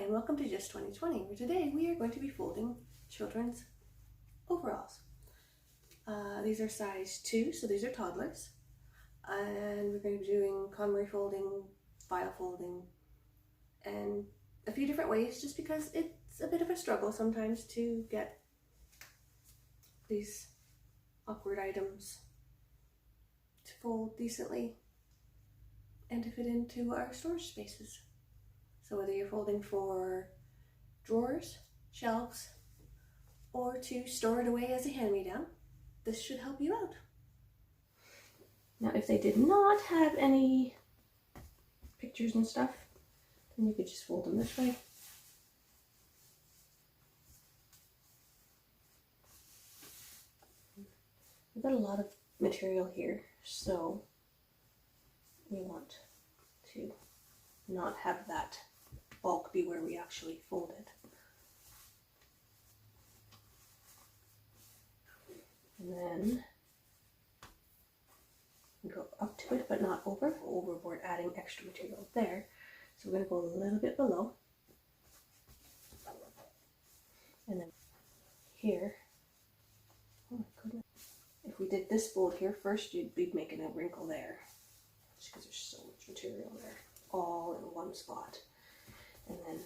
and welcome to Just 2020, where today we are going to be folding children's overalls. These are size 2, so these are toddlers. And we're going to be doing Konmari folding, file folding, and a few different ways just because it's a bit of a struggle sometimes to get these awkward items to fold decently and to fit into our storage spaces. So whether you're folding for drawers, shelves, or to store it away as a hand-me-down, this should help you out. Now, if they did not have any pictures and stuff, then you could just fold them this way. We've got a lot of material here, so we want to not have that bulk be where we actually fold it. And then we go up to it, but not overboard, adding extra material there. So we're going to go a little bit below. And then here, oh my goodness. If we did this fold here first, you'd be making a wrinkle there. Just because there's so much material there, all in one spot. And then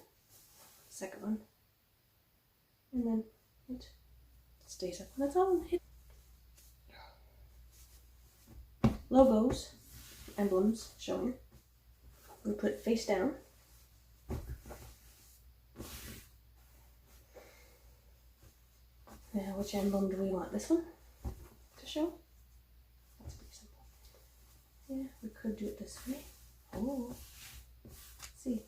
second one. And then it stays up on its own. Logos, emblems showing. We put face down. Now, which emblem do we want? This one to show? That's pretty simple. Yeah, we could do it this way. Oh, let's see.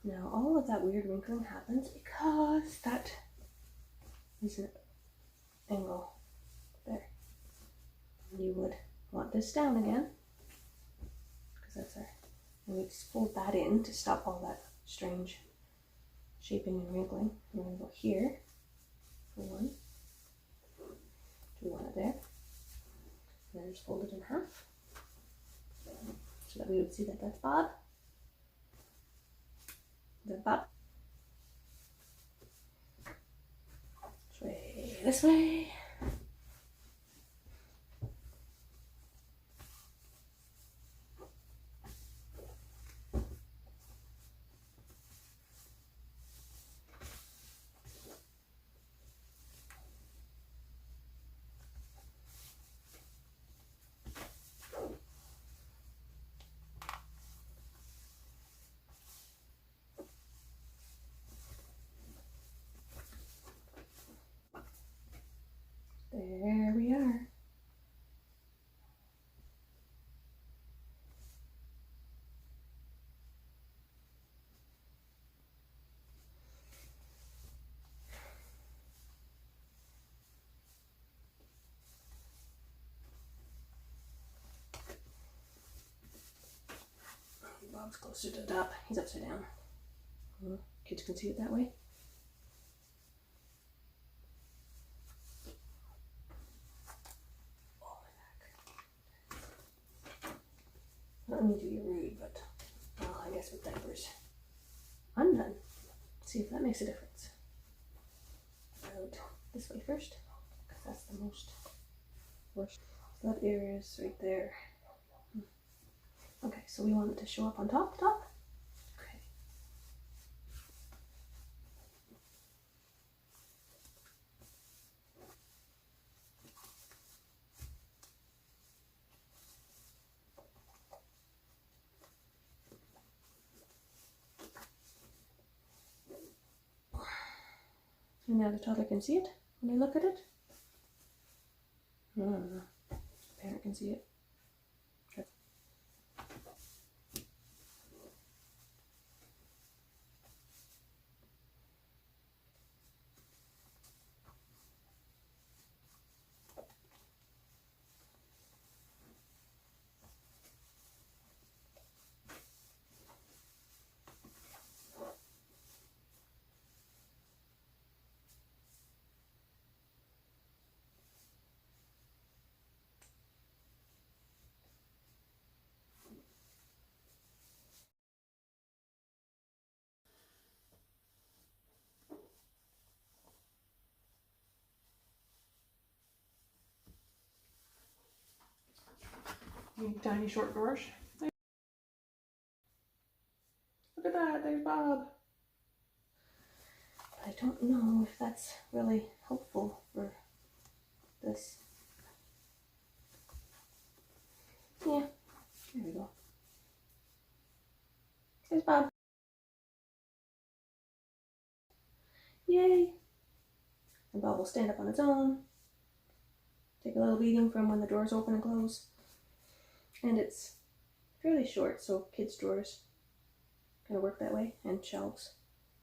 Now, all of that weird wrinkling happens because that is an angle there. You would want this down again because that's our, and we just fold that in to stop all that strange shaping and wrinkling. We're going to go here for one. Do we want it there? And then just fold it in half so that we would see that that's Bob. Is that Bob? This way. There we are. Bob's closer to the top. He's upside down. Kids can see it that way. I don't need to be rude, but I guess with diapers, I'm done. Let's see if that makes a difference. Out this way first, because that's the most worst. So that area is right there. Okay, so we want it to show up on top. Okay. And now the toddler can see it when they look at it. No. The parent can see it. Tiny short drawers. Look at that, there's Bob. I don't know if that's really helpful for this. Yeah, there we go. There's Bob. Yay! And Bob will stand up on its own. Take a little beating from when the drawers open and close. And it's fairly short, so kids' drawers kind of work that way, and shelves.